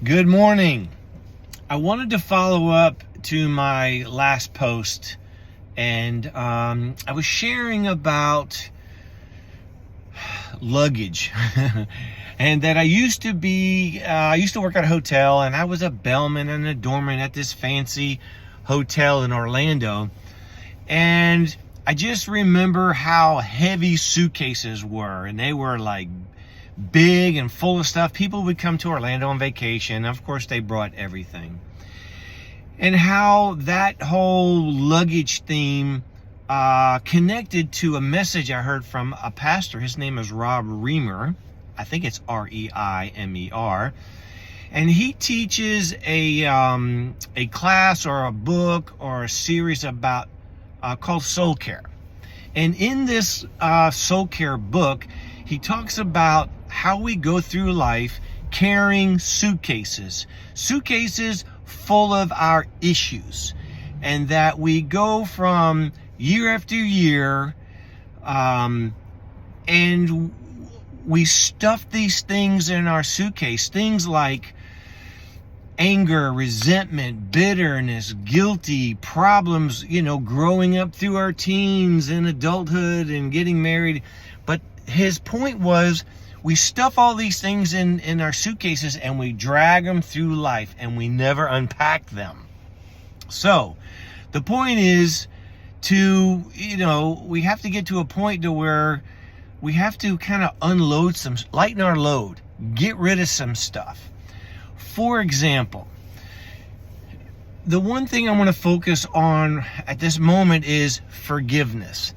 Good morning. I wanted to follow up to my last post, and I was sharing about luggage, and that I used to work at a hotel, and I was a bellman and a doorman at this fancy hotel in Orlando, and I just remember how heavy suitcases were, and they were like big and full of stuff. People would come to Orlando on vacation. Of course, they brought everything. And how that whole luggage theme connected to a message I heard from a pastor. His name is Rob Reimer. I think it's Reimer. And he teaches a class or a book or a series about called Soul Care. And in this Soul Care book, he talks about how we go through life carrying suitcases full of our issues, and that we go from year after year, and we stuff these things in our suitcase, things like anger, resentment, bitterness, guilty, problems, growing up through our teens and adulthood and getting married. But his point was, we stuff all these things in our suitcases and we drag them through life and we never unpack them. So the point is we have to get to a point to where we have to kind of lighten our load, get rid of some stuff. For example, the one thing I want to focus on at this moment is forgiveness.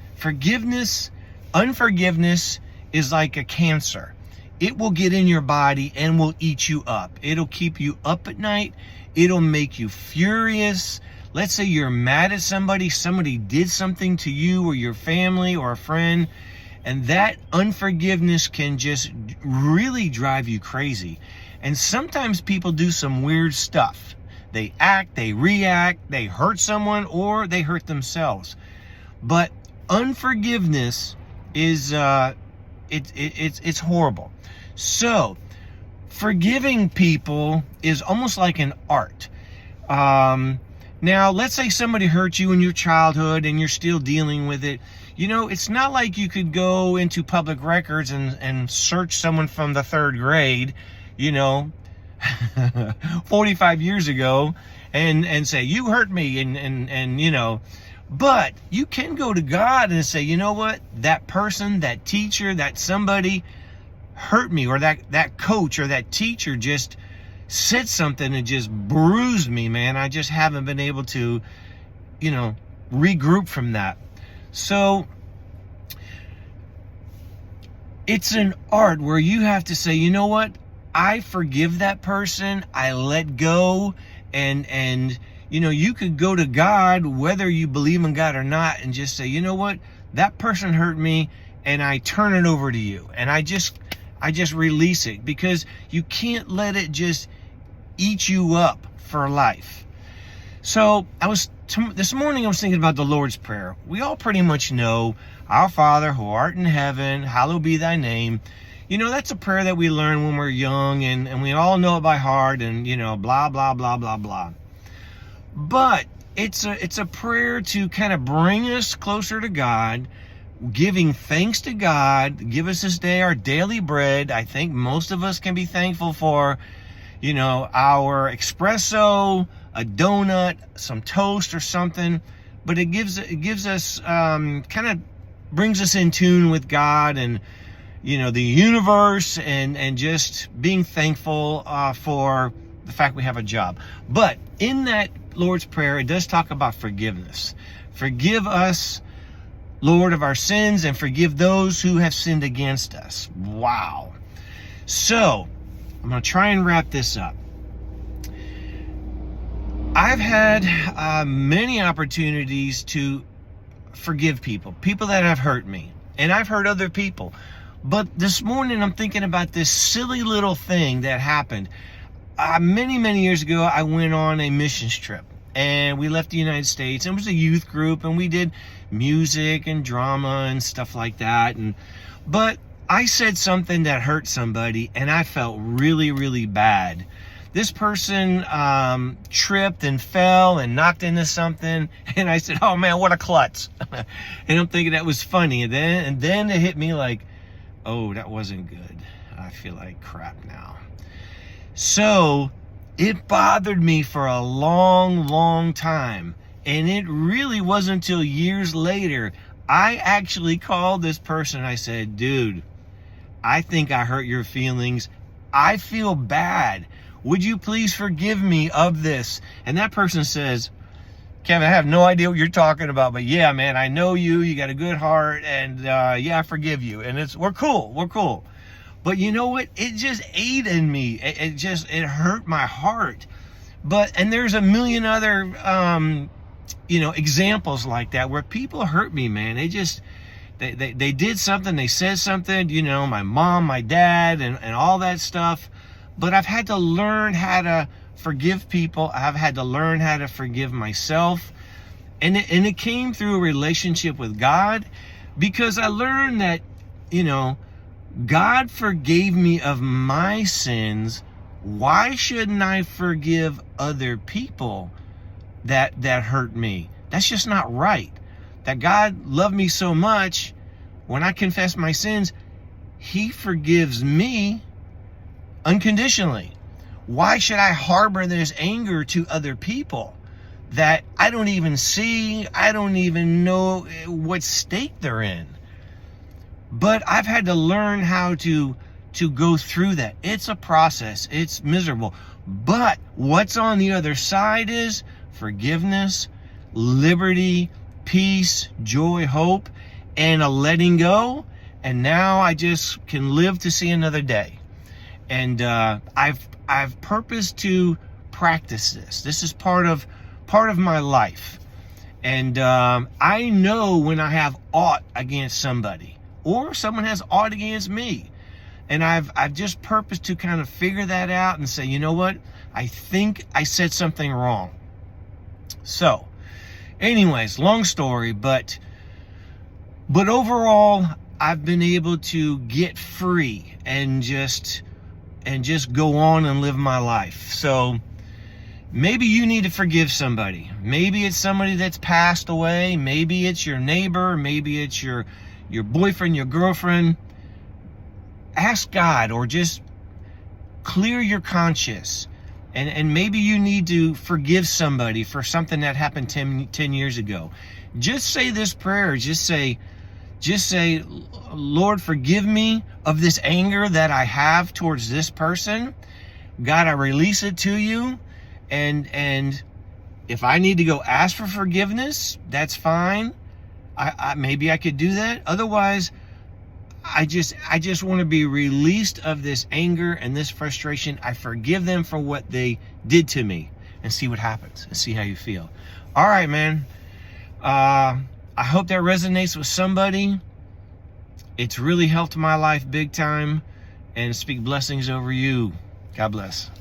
Unforgiveness is like a cancer. It will get in your body and will eat you up. It'll keep you up at night. It'll make you furious. Let's say you're mad at somebody did something to you or your family or a friend, and that unforgiveness can just really drive you crazy. And sometimes people do some weird stuff. They act, they react, they hurt someone, or they hurt themselves. But unforgiveness is it's horrible. So forgiving people is almost like an art. Now let's say somebody hurt you in your childhood and you're still dealing with it. It's not like you could go into public records and search someone from the third grade 45 years ago and say, you hurt me, and but you can go to God and say, you know what, that person, that teacher, that somebody hurt me, or that coach or that teacher just said something and just bruised me, man. I just haven't been able to, regroup from that. So it's an art where you have to say, you know what, I forgive that person, I let go, and you could go to God, whether you believe in God or not, and just say, you know what, that person hurt me, and I turn it over to you, and I just release it, because you can't let it just eat you up for life. So this morning I was thinking about the Lord's Prayer. We all pretty much know, our Father who art in heaven, hallowed be thy name. That's a prayer that we learn when we're young, and we all know it by heart, and blah blah blah blah blah. But it's a prayer to kind of bring us closer to God, giving thanks to God. Give us this day our daily bread. I think most of us can be thankful for, our espresso, a donut, some toast or something. But it gives us kind of brings us in tune with God and the universe, and just being thankful for the fact we have a job. But in that Lord's Prayer, it does talk about forgiveness. Forgive us, Lord, of our sins, and forgive those who have sinned against us. Wow. So I'm going to try and wrap this up. I've had many opportunities to forgive people that have hurt me, and I've hurt other people. But this morning I'm thinking about this silly little thing that happened. Many years ago, I went on a missions trip, and we left the United States, and it was a youth group, and we did music and drama and stuff like that. But I said something that hurt somebody, and I felt really, really bad. this person tripped and fell and knocked into something, and I said, oh man, what a klutz. And I'm thinking that was funny, and then it hit me like, oh, that wasn't good. I feel like crap now. So it bothered me for a long time, and it really wasn't until years later I actually called this person. I said, dude, I think I hurt your feelings. I feel bad. Would you please forgive me of this? And that person says, Kevin, I have no idea what you're talking about, but yeah, man, I know you. You got a good heart, and yeah, I forgive you. And we're cool. But you know what? It just ate in me. It hurt my heart. And there's a million other, examples like that where people hurt me, man. They did something, they said something, my mom, my dad, and all that stuff. But I've had to learn how to forgive people. I've had to learn how to forgive myself. And it came through a relationship with God, because I learned that, God forgave me of my sins. Why shouldn't I forgive other people that hurt me? That's just not right. That God loved me so much, when I confess my sins, He forgives me unconditionally. Why should I harbor this anger to other people that I don't even see? I don't even know what state they're in. But I've had to learn how to go through that. It's a process. It's miserable. But what's on the other side is forgiveness, liberty, peace, joy, hope, and a letting go. And now I just can live to see another day. And I've purposed to practice this. This is part of my life. And I know when I have aught against somebody, or someone has aught against me. And I've just purposed to kind of figure that out and say, you know what? I think I said something wrong. So, anyways, long story, but overall, I've been able to get free and just go on and live my life. So maybe you need to forgive somebody. Maybe it's somebody that's passed away. Maybe it's your neighbor. Maybe it's your boyfriend, your girlfriend. Ask God, or just clear your conscience. And maybe you need to forgive somebody for something that happened 10 years ago. Just say this prayer. Just say, Lord, forgive me of this anger that I have towards this person. God, I release it to you. And if I need to go ask for forgiveness, that's fine. Maybe I could do that. Otherwise, I just want to be released of this anger and this frustration. I forgive them for what they did to me, and see what happens, and see how you feel. All right, man. I hope that resonates with somebody. It's really helped my life big time, and speak blessings over you. God bless.